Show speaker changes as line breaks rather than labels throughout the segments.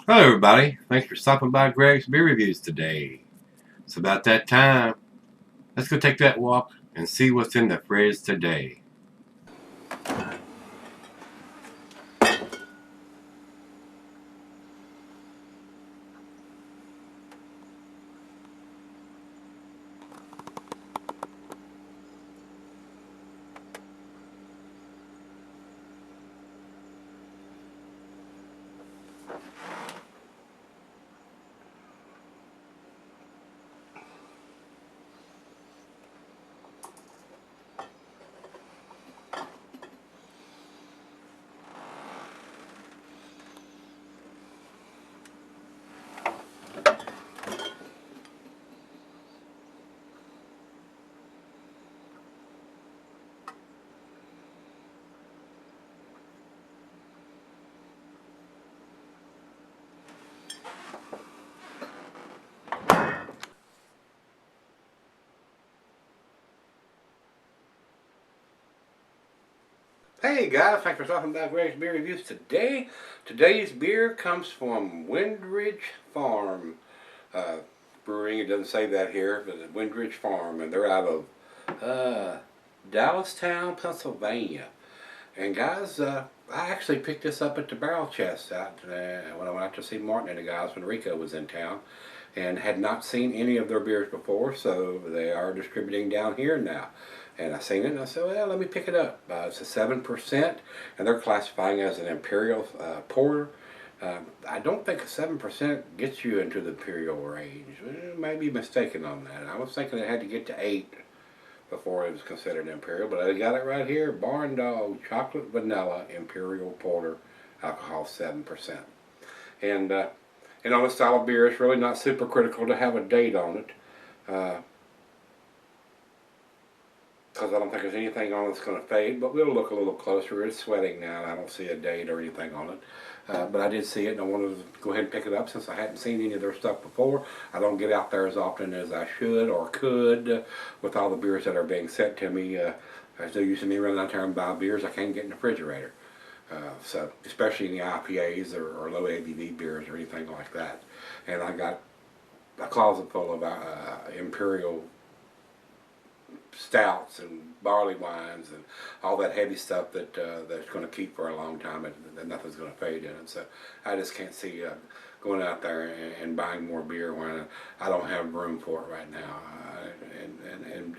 Hello everybody, thanks for stopping by Gregsbeerreviews today. It's about that time. Let's go take that walk and see what's in the fridge today. Hey guys, thanks for stopping by Gregsbeerreviews today. Today's beer comes from Wyndridge Farm Brewing. It doesn't say that here, but it's Wyndridge Farm, and they're out of Dallastown, Pennsylvania. And guys, I actually picked this up at the Barrel Chest out when I went out to see Martin and the guys when Rico was in town, and had not seen any of their beers before, so they are distributing down here now. And I seen it and I said, well, let me pick it up. It's a 7%, and they're classifying as an Imperial porter. I don't think a 7% gets you into the Imperial range. I may be mistaken on that. I was thinking it had to get to 8 before it was considered Imperial, but I got it right here. Barn Dog Chocolate Vanilla Imperial Porter, alcohol 7%. And on this style of beer, it's really not super critical to have a date on it. Because I don't think there's anything on it that's going to fade, but we'll look a little closer. It's sweating now, and I don't see a date or anything on it. But I did see it, and I wanted to go ahead and pick it up since I hadn't seen any of their stuff before. I don't get out there as often as I should or could with all the beers that are being sent to me. There's no use in me running out there and buying beers I can't get in the refrigerator. So, especially in the IPAs or low ABV beers or anything like that. And I got a closet full of Imperial stouts and barley wines and all that heavy stuff that's going to keep for a long time, and nothing's going to fade in it. So I just can't see going out there and buying more beer when I don't have room for it right now.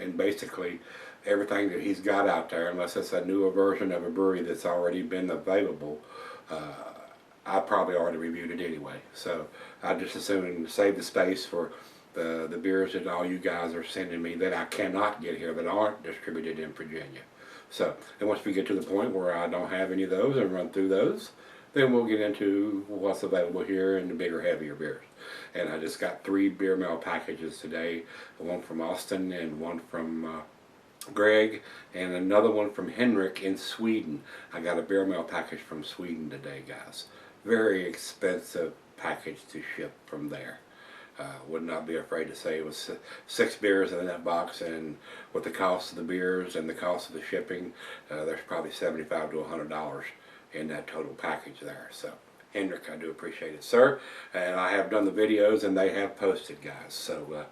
And basically everything that he's got out there, unless it's a newer version of a brewery that's already been available, I probably already reviewed it anyway. So I just assume save the space for the beers that all you guys are sending me that I cannot get here, that aren't distributed in Virginia. So, and once we get to the point where I don't have any of those and run through those, then we'll get into what's available here in the bigger, heavier beers. And I just got 3 beer mail packages today, one from Austin and one from Greg, and another one from Henrik in Sweden. I got a beer mail package from Sweden today, guys. Very expensive package to ship from there. Would not be afraid to say it was 6 beers in that box, and with the cost of the beers and the cost of the shipping, there's probably $75 to $100 in that total package there. So, Hendrik, I do appreciate it, sir. And I have done the videos, and they have posted, guys. So,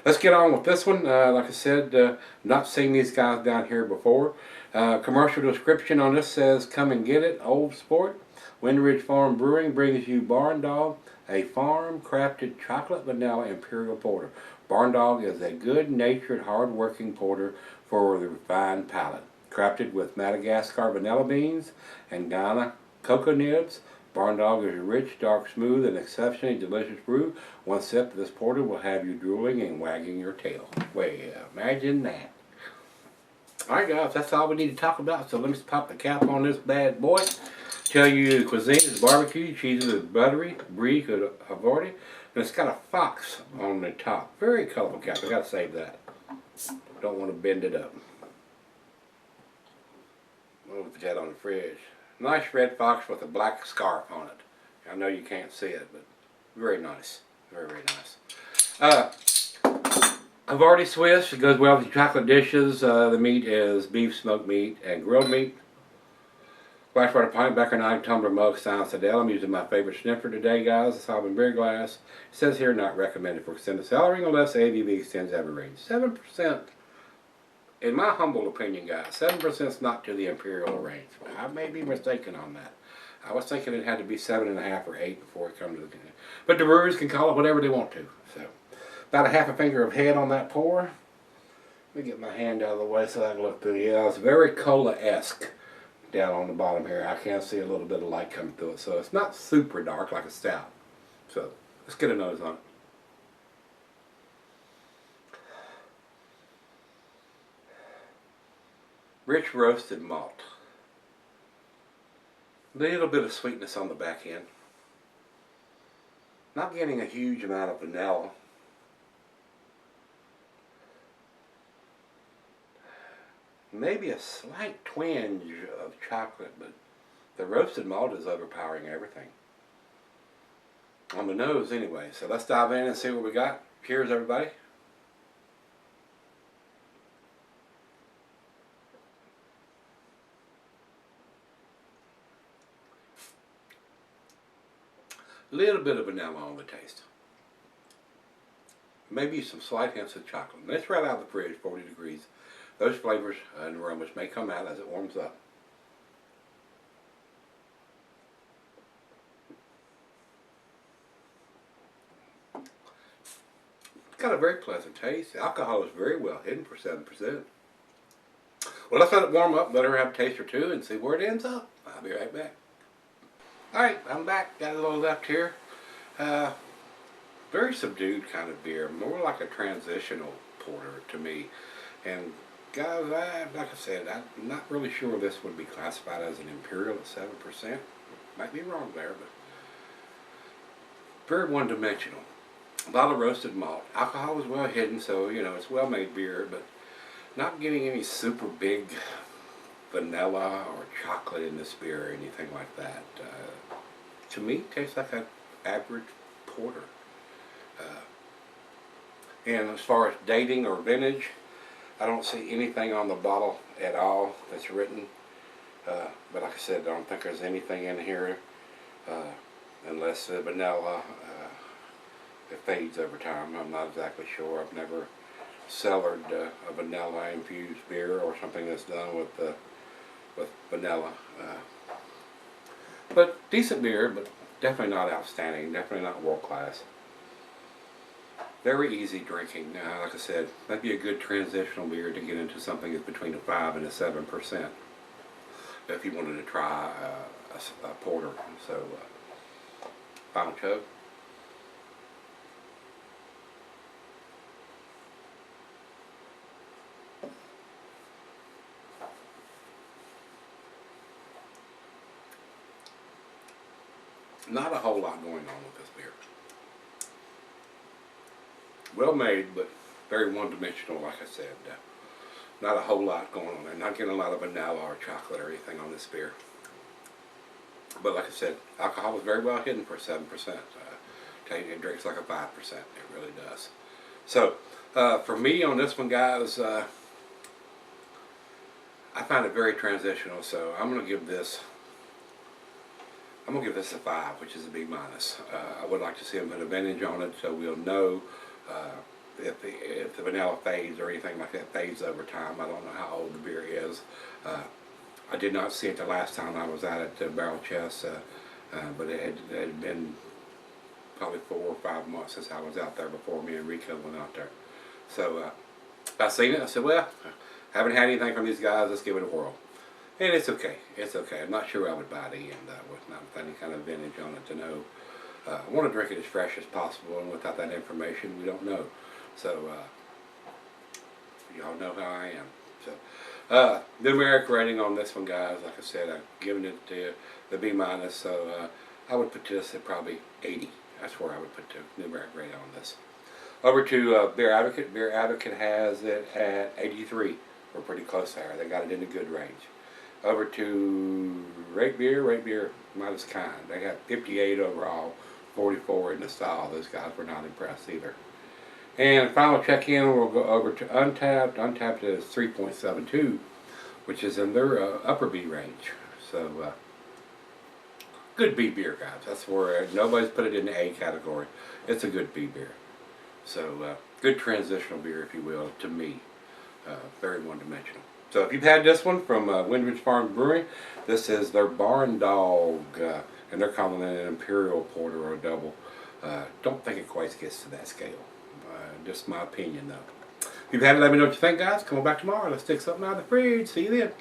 let's get on with this one. Like I said, not seen these guys down here before. Commercial description on this says, "Come and get it, old sport. Wyndridge Farm Brewing brings you Barn Dog, a farm-crafted chocolate vanilla imperial porter. Barn Dog is a good-natured, hard-working porter for the refined palate. Crafted with Madagascar vanilla beans and Ghana cocoa nibs, Barn Dog is a rich, dark, smooth, and exceptionally delicious brew. One sip of this porter will have you drooling and wagging your tail." Well, imagine that. Alright guys, that's all we need to talk about, so let me just pop the cap on this bad boy. Tell you the cuisine is barbecue, cheeses is buttery, brie could avoid it, and it's got a fox on the top. Very colorful cap, I gotta save that. Don't want to bend it up. We'll put that on the fridge. Nice red fox with a black scarf on it. I know you can't see it, but very nice. Very, very nice. Havarti Swiss, it goes well with chocolate dishes. The meat is beef, smoked meat, and grilled meat. Flash water pint, Becker knife, tumbler, mug, style, Sedell. I'm using my favorite sniffer today, guys. A Solomon beer glass. It says here not recommended for extended cellaring unless ABV extends every range. 7%. In my humble opinion, guys, 7% is not to the Imperial range. I may be mistaken on that. I was thinking it had to be 7.5 or 8 before it comes to the. But the breweries can call it whatever they want to. So, about a half a finger of head on that pour. Let me get my hand out of the way so I can look through. Yeah, it's very cola-esque down on the bottom here. I can see a little bit of light coming through it, so it's not super dark like a stout. So, let's get a nose on it. Rich roasted malt. A little bit of sweetness on the back end. Not getting a huge amount of vanilla. Maybe a slight twinge of chocolate, but the roasted malt is overpowering everything. On the nose anyway. So let's dive in and see what we got. Cheers, everybody. Little bit of vanilla on the taste. Maybe some slight hints of chocolate. And it's right out of the fridge, 40 degrees. Those flavors and aromas may come out as it warms up. It's got a very pleasant taste. The alcohol is very well hidden for 7%. Well, let's let it warm up, let her have a taste or two, and see where it ends up. I'll be right back. Alright, I'm back. Got a little left here. Very subdued kind of beer. More like a transitional porter to me. And guys, like I said, I'm not really sure this would be classified as an Imperial at 7%. Might be wrong there, but very one-dimensional. A lot of roasted malt. Alcohol is well hidden, so you know it's well-made beer, but not getting any super big vanilla or chocolate in this beer or anything like that. To me, it tastes like an average porter. And as far as dating or vintage, I don't see anything on the bottle at all that's written. But like I said, I don't think there's anything in here unless the vanilla it fades over time. I'm not exactly sure. I've never cellared a vanilla infused beer or something that's done with vanilla. But decent beer, but definitely not outstanding. Definitely not world class. Very easy drinking. Like I said, that'd be a good transitional beer to get into something that's between a 5 and a 7%. If you wanted to try a porter. So, final chug. Not a whole lot going on with this beer. Well made, but very one-dimensional, like I said. Not a whole lot going on there. Not getting a lot of vanilla or chocolate or anything on this beer. But like I said, alcohol is very well hidden for 7%. It drinks like a 5%. It really does. So, for me on this one, guys, I find it very transitional. So I'm going to give this a 5, which is a B-. I would like to see them put a vintage on it so we'll know if the vanilla fades or anything like that fades over time. I don't know how old the beer is. I did not see it the last time I was out at Barrel Chest, but it had been probably 4 or 5 months since I was out there before me and Rico went out there. So I seen it. I said, well, haven't had anything from these guys. Let's give it a whirl. And it's okay. It's okay. I'm not sure I would buy it again with any kind of vintage on it to know. I want to drink it as fresh as possible, and without that information, we don't know. So, y'all know how I am. So, the numeric rating on this one, guys, like I said, I've given it the B-. So, I would put this at probably 80. That's where I would put the numeric rating on this. Over to Beer Advocate. Beer Advocate has it at 83. We're pretty close there. They got it in a good range. Over to Rate Beer, not as kind. They got 58 overall, 44 in the style. Those guys were not impressed either. And final check-in, we'll go over to Untapped. Untapped is 3.72, which is in their upper B range. So good B beer, guys. That's where nobody's put it in the A category. It's a good B beer. So good transitional beer, if you will, to me. Very one-dimensional. So if you've had this one from Wyndridge Brewing, this is their Barn Dog, and they're calling it an Imperial Porter or a double. Don't think it quite gets to that scale. Just my opinion, though. If you've had it, let me know what you think, guys. Come on back tomorrow. Let's take something out of the fridge. See you then.